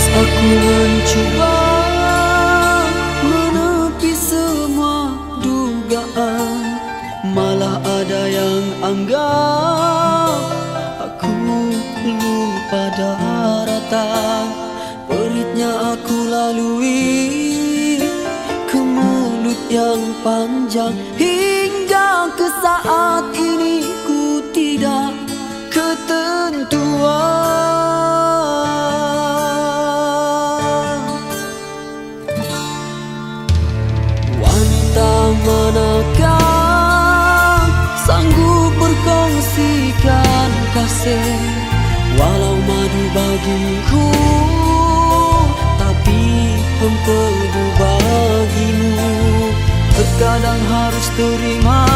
Aku mencoba menepi semua dugaan, malah ada yang anggap aku lupa daratan. Peritnya aku lalui ke mulut yang panjang, hingga ke saat ini ku tidak ketentuan. Manakah sanggup berkongsikan kasih, walau madu bagiku, tapi empedu bagimu. Terkadang harus terima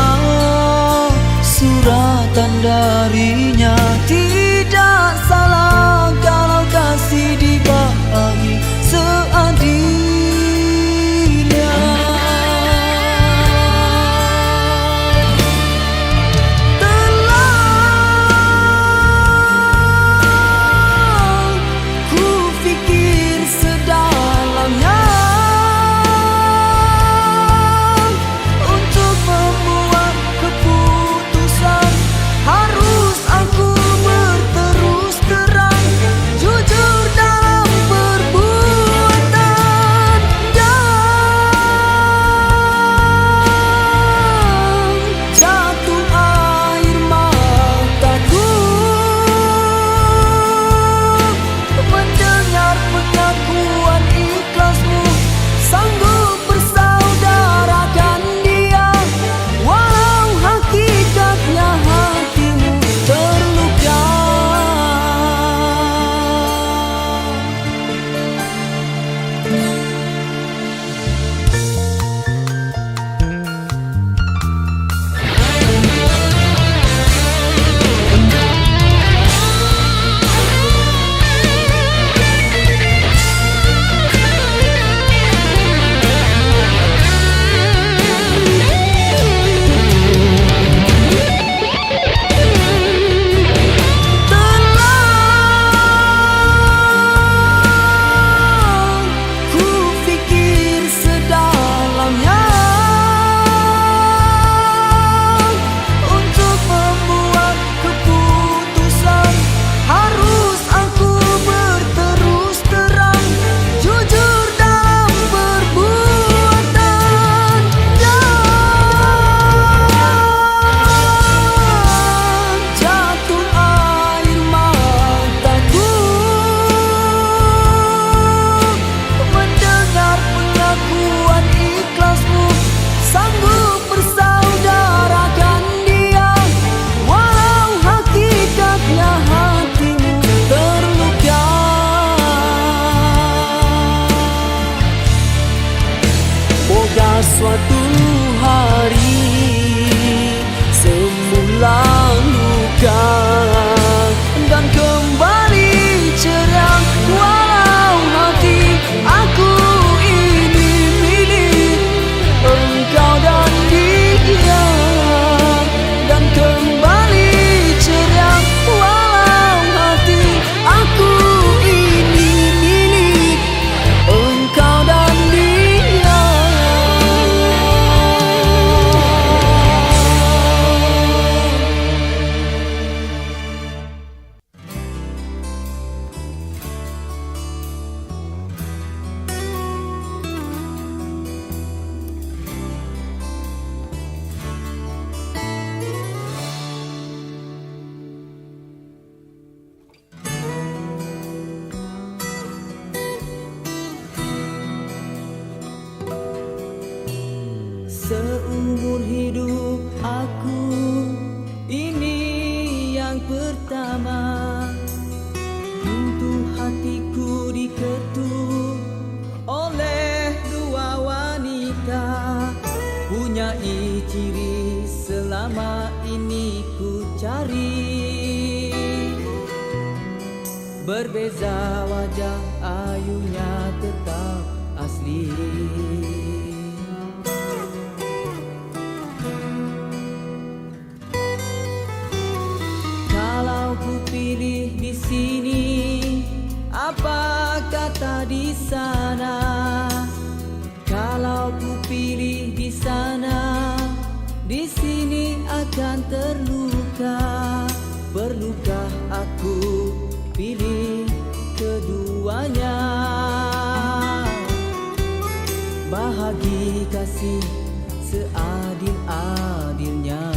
suratan darinya. Tidak salah kalau kasih dibagi seadilnya. Suatu hari semula luka dan kembali ceria, walau hati aku ini milik engkau dan dia. Dan kembali ceria, walau hati aku ini milik engkau dan dia. Seumur hidup aku ini yang pertama, pintu hatiku diketuk oleh dua wanita. Punyai ciri selama ini ku cari, berbeza wajah, ayunya tetap asli. Pilih di sini, apa kata di sana. Kalau ku pilih di sana, di sini akan terluka. Perlukah aku pilih keduanya? Bahagi kasih seadil-adilnya.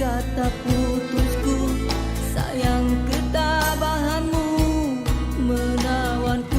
Kata putusku, sayang ketabahanmu menawanku.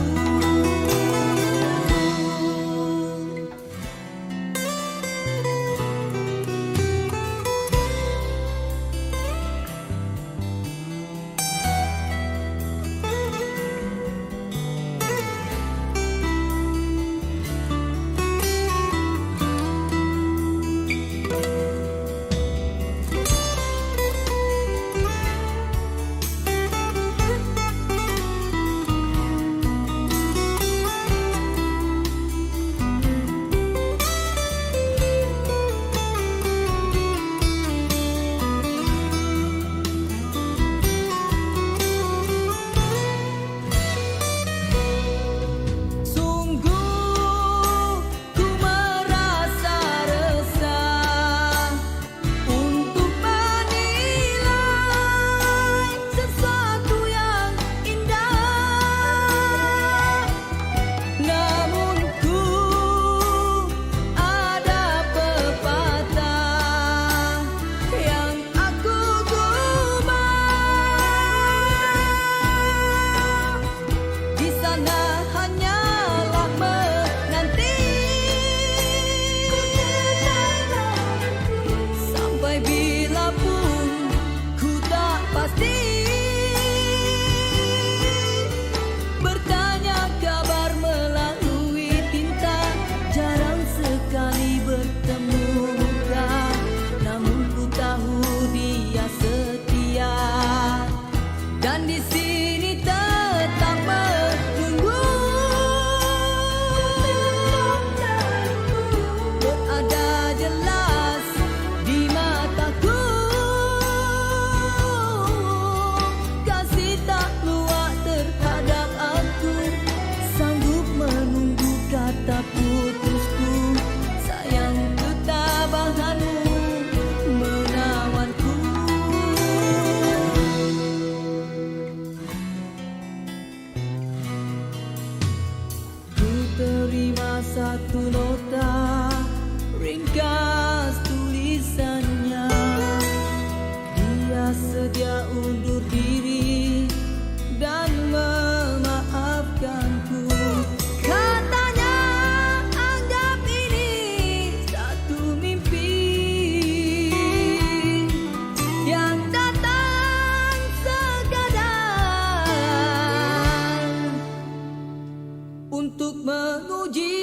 Satu nota ringkas tulisannya, dia sedia undur diri dan memaafkanku. Katanya anggap ini satu mimpi yang datang sekadar untuk menguji.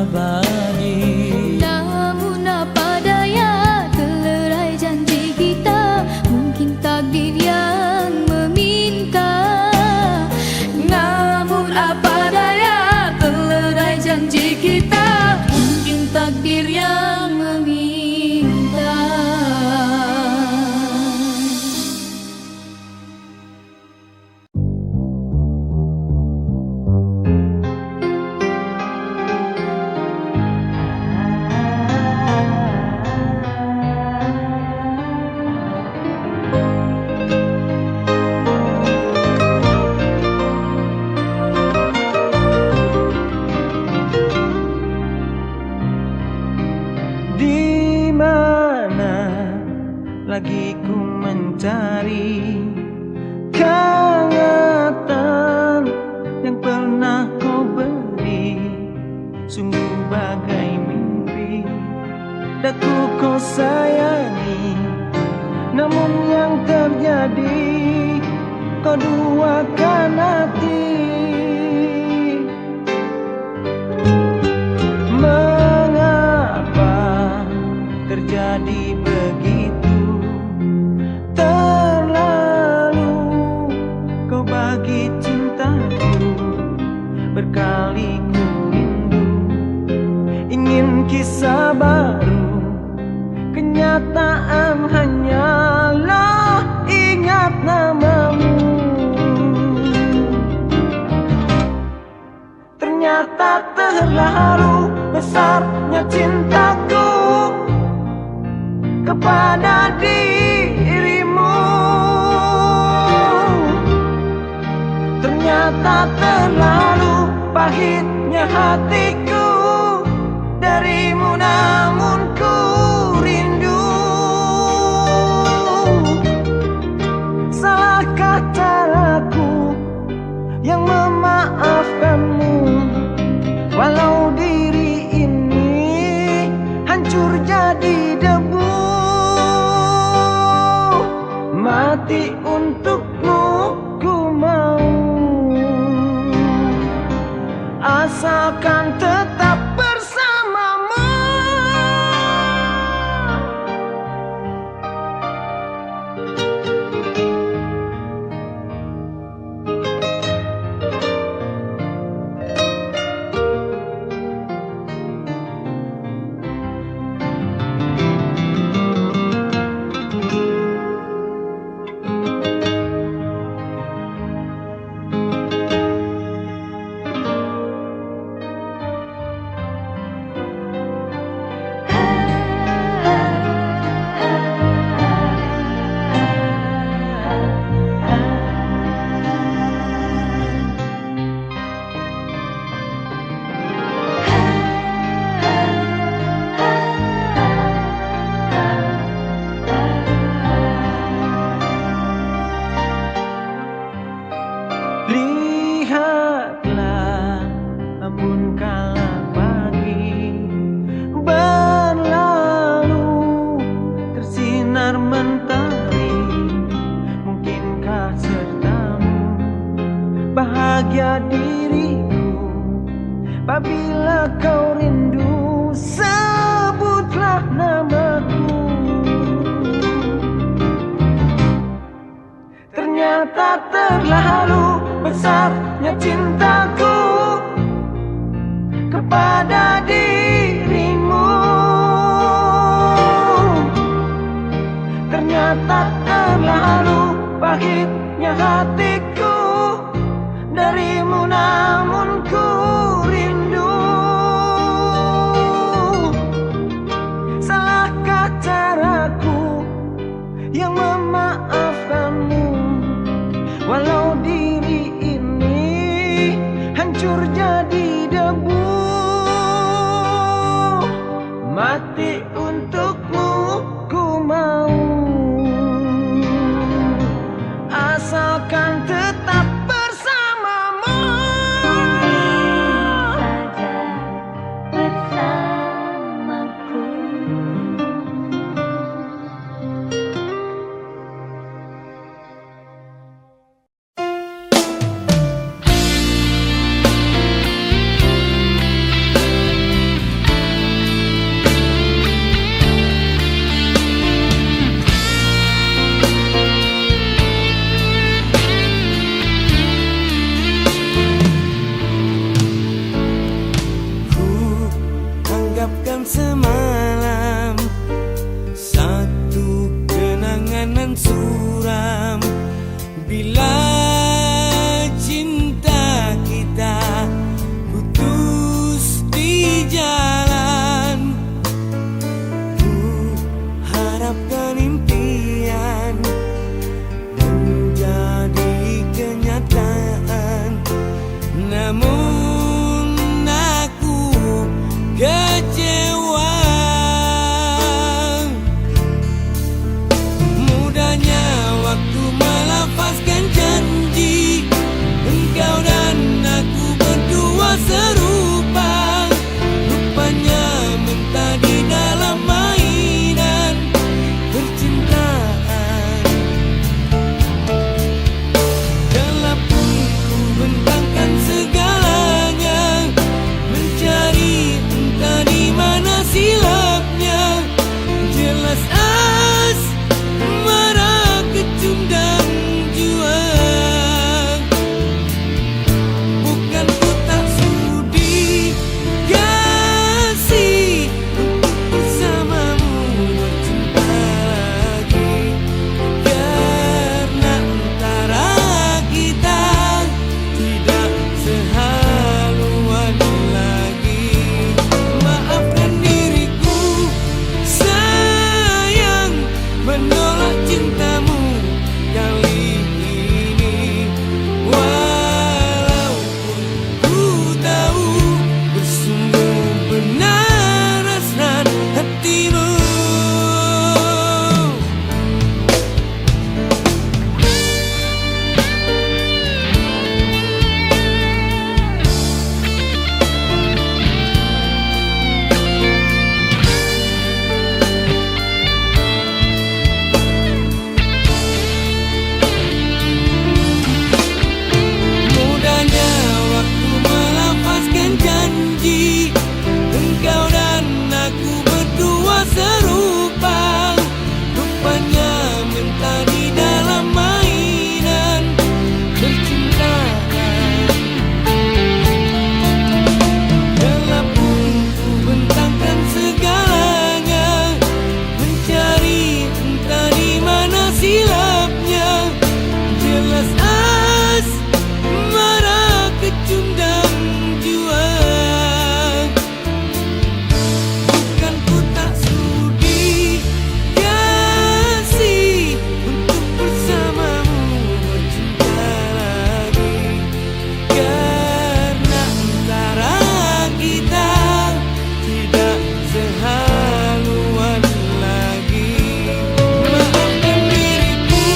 abadi. Namun apa daya, terlerai janji kita, mungkin takdir yang meminta. Namun apa daya, terlerai janji kita, mungkin takdir yang meminta. Di mana lagi ku mencari kehangatan yang pernah kau beri, sungguh bagai mimpi daku kau sayangi. Namun yang terjadi, kau duakan hati. Mengapa terjadi begitu? Terlalu kau bagi cintaku, berkali ku rindu, ingin kisah baru. Kenyataan hanyalah ingat namamu. Ternyata terlalu besarnya cintaku kepada dirimu. Ternyata terlalu pahitnya hatiku darimu, namun ku rindu. Salahkah caraku yang memaafkanmu, walau diri ini hancur jadi debu. Mati untukmu ku mau, asalkan tetap bersamamu. Lihatlah embun kala pagi berlalu, tersinar mentari. Mungkinkah sertamu bahagia diriku? Apabila kau rindu, sebutlah namaku. Ternyata terlalu besarnya cintaku kepada dirimu. Ternyata terlalu pahitnya hatiku darimu, namun ku rindu. Salahkah caraku yang memaafkanmu, walau diri ini hancur jadi debu. Mati untukmu ku mau, asalkan tetap bersamamu. suram bila cinta kita putus di jalan. Ku harapkan impian menjadi kenyataan, namun aku kecewa. Mudahnya waktu melafazkan janji, engkau dan aku berdua serupa. Rupanya mentah di dalam mainan percintaan. Telah pun ku bentangkan segalanya, mencari entah di mana silapnya. Jelas asmara kecundang jua. Bukan ku tak sudi kasih untuk bersamamu bercinta lagi, karena antara kita tidak sehaluan lagi. Maafkan diriku sayang, menolak cintamu kali ini. Walaupun ku tahu bersungguh benar hasrat hatimu. Mudahnya waktu melafazkan janji, engkau dan aku berdua serupa. Rupanya mentah di dalam mainan percintaan. Telah pun ku bentangkan segalanya, mencari entah di mana silapnya. Jelas asmara kecundang jua. Bukan ku tak sudi kasih untuk bersamamu bercinta lagi, karena antara kita tidak sehaluan lagi. Maafkan diriku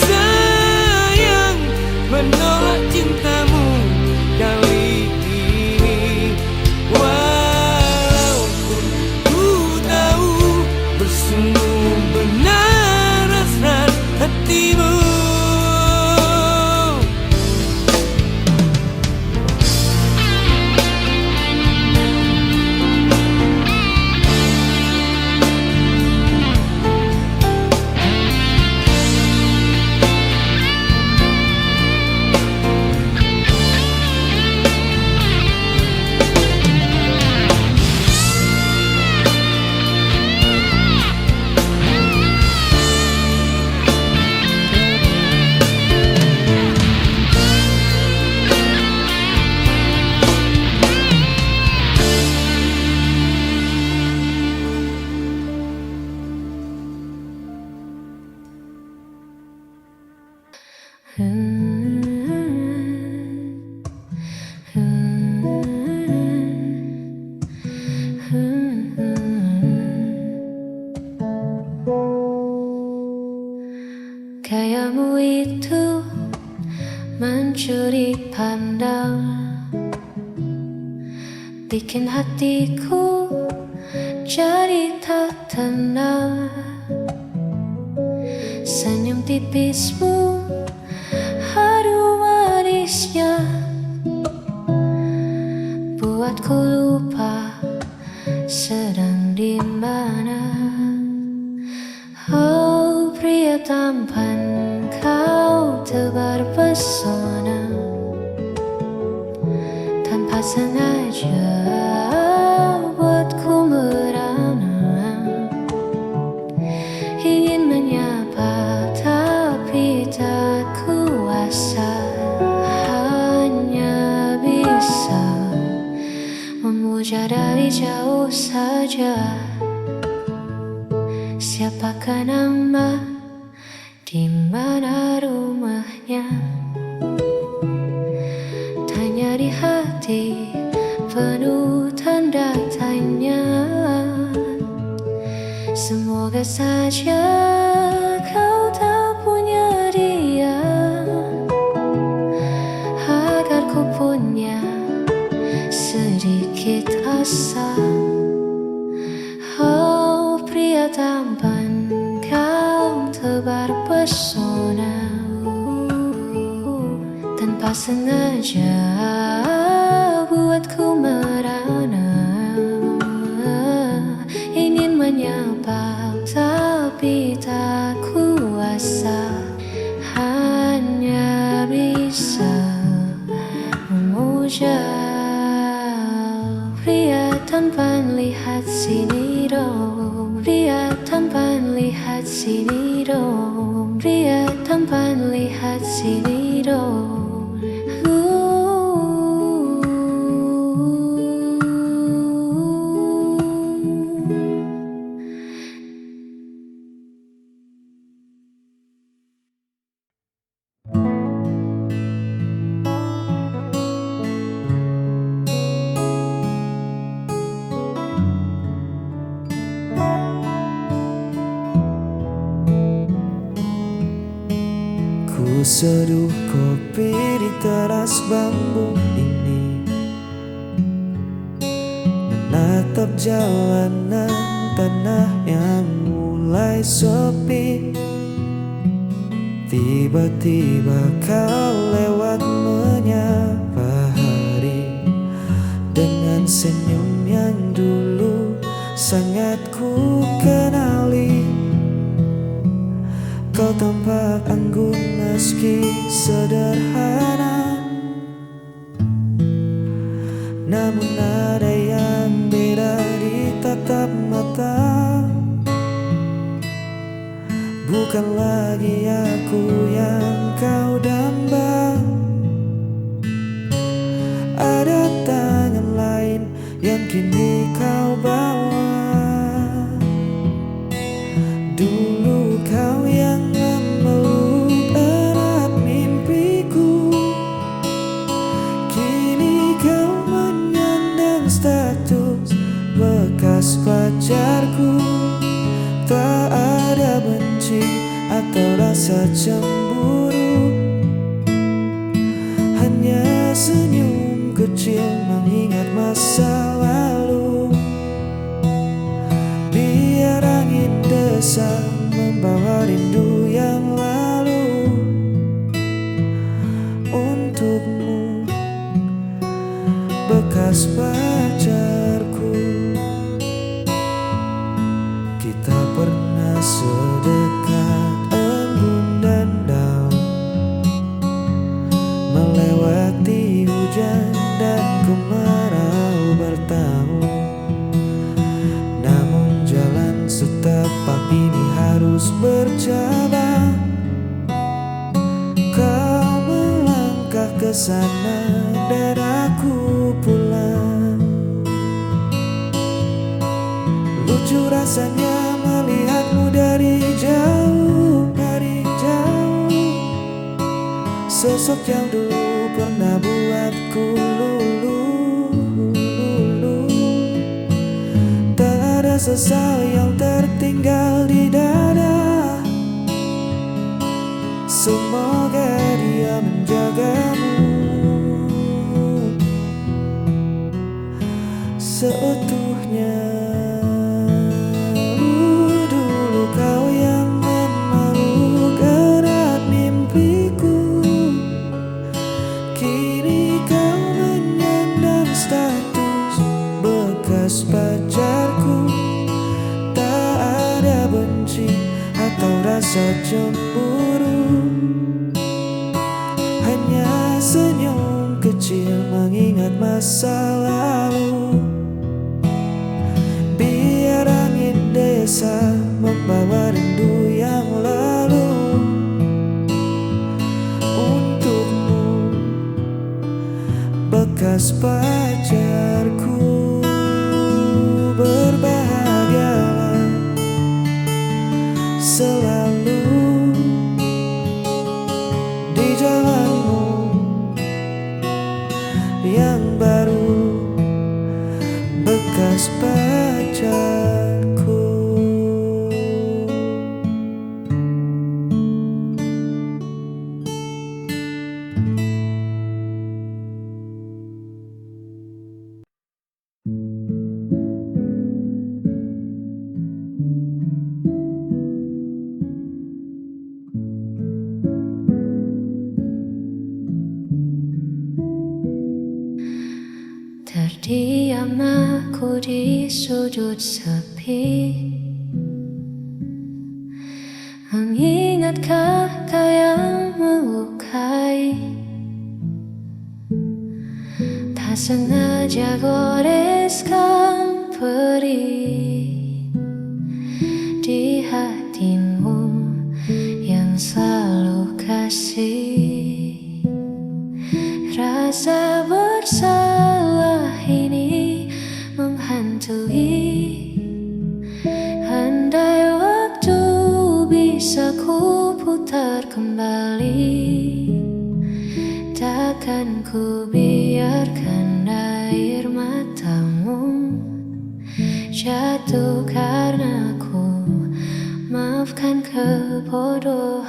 sayang, menolak cintamu kali ini. Walaupun ku tahu bersungguh benar hasrat hatimu. Gayamu itu mencuri pandang, bikin hatiku jadi tak tenang. Senyum tipismu, haru manisnya, buatku lupa sedang di mana. Oh pria tampan, kau tebar pesona. Tanpa sengaja buatku merana, ingin menyapa dari jauh saja. Siapakah nama, di mana rumahnya? Tanya di hati penuh tanda tanya. Semoga saja kau tak punya dia, agar ku punya sedikit asa. Oh pria tampan, kau tebar pesona. Tanpa sengaja buatku merana. Ingin menyapa tapi tak kuasa, hanya bisa memuja. Pria tampan lihat sini dong, pria tampan lihat sini dong, pria tampan lihat sini dong. Ku seduh kopi di teras bambu ini, menatap jalanan tanah yang mulai sepi. Tiba-tiba kau lewat menyapa hari, dengan senyum yang dulu sangat ku kenali. Kau tampak anggun meski sederhana, namun ada yang beda di tatap mata. Bukan lagi aku yang kau damba, ada tangan lain yang kini kau bawa. Dulu kau yang memeluk erat mimpiku, kini kau menyandang status bekas pacarku. Tak ada benci atau rasa cemburu, hanya senyum kecil mengingat masa lalu. Biar angin desa membawa rindu yang lalu. Untukmu bekas pacarku, kita pernah sedekat embun dan daun, melewati hujan dan kemarau bertahun. Namun jalan setapak ini harus bercabang. Kau melangkah ke sana dan aku pulang. Lucu rasanya melihatmu dari jauh, dari jauh. Sosok yang dulu pernah buatku luluh. Tak ada sesal yang tertinggal di dada. Semoga dia menjagamu seutuhnya. Dulu kau yang memeluk erat mimpiku, kini kau menyandang status bekas pacarku. Tak ada benci atau rasa cemburu, hanya senyum kecil mengingat masa lalu. Biar angin desa membawa rindu yang lalu. Untukmu bekas pacarku. di sudut sepi, mengingat kata yang melukai. Tak sengaja goreskan perih di hatimu yang selalu kasih. Rasa bersalah ini menghantui. Andai waktu bisa ku putar kembali, takkan ku biarkan air matamu jatuh karena ku. Maafkan kebodohanku.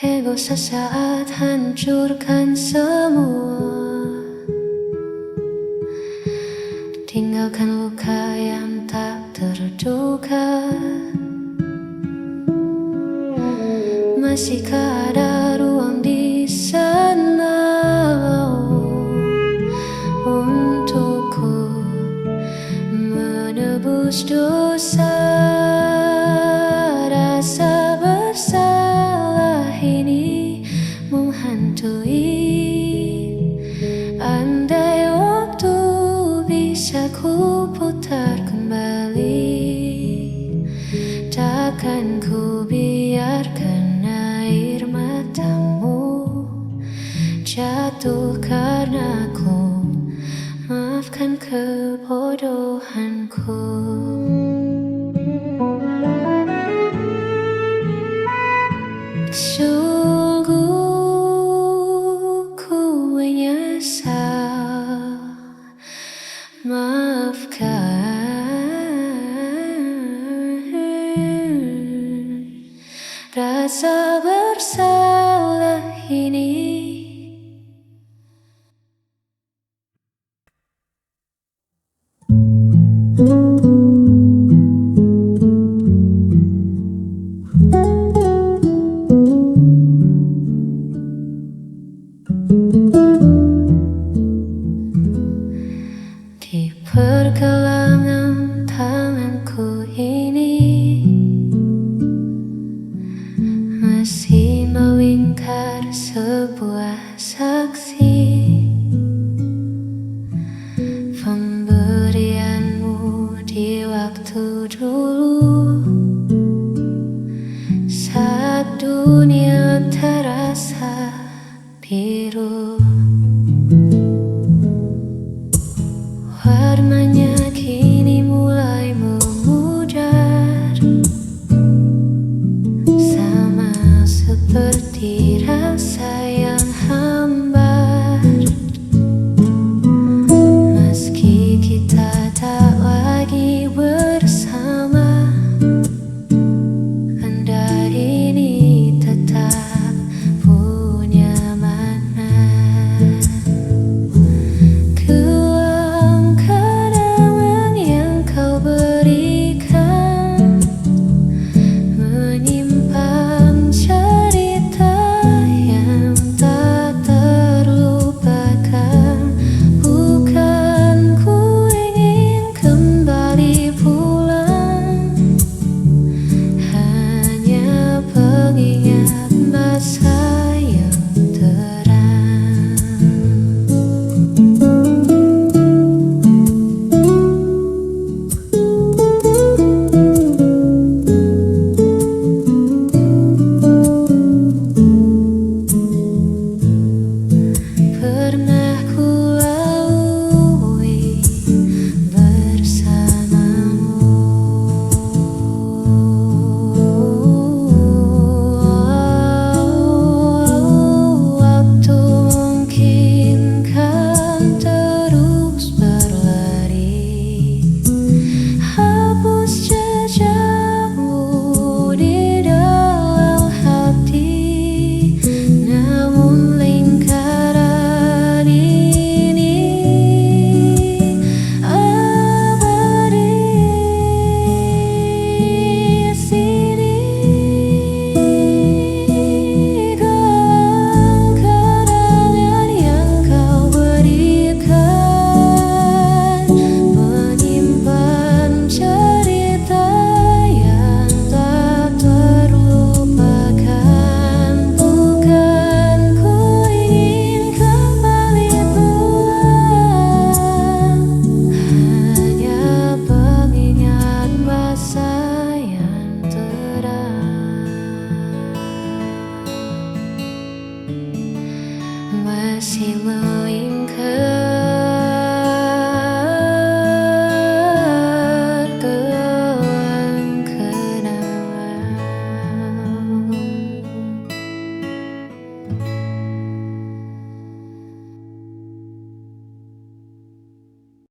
Ego sesaat hancurkan semua, tinggalkan luka yang tak terduga. Masihkah ada ruang di sana untukku menebus dosa? Rasa bersalah ini menghantui. Andai waktu bisa ku putar kembali, takkan ku biarkan air matamu jatuh karena ku. Maafkan kebodohanku. Sungguh ku menyesal. Maafkan rasa bersalah ini. Di pergelangan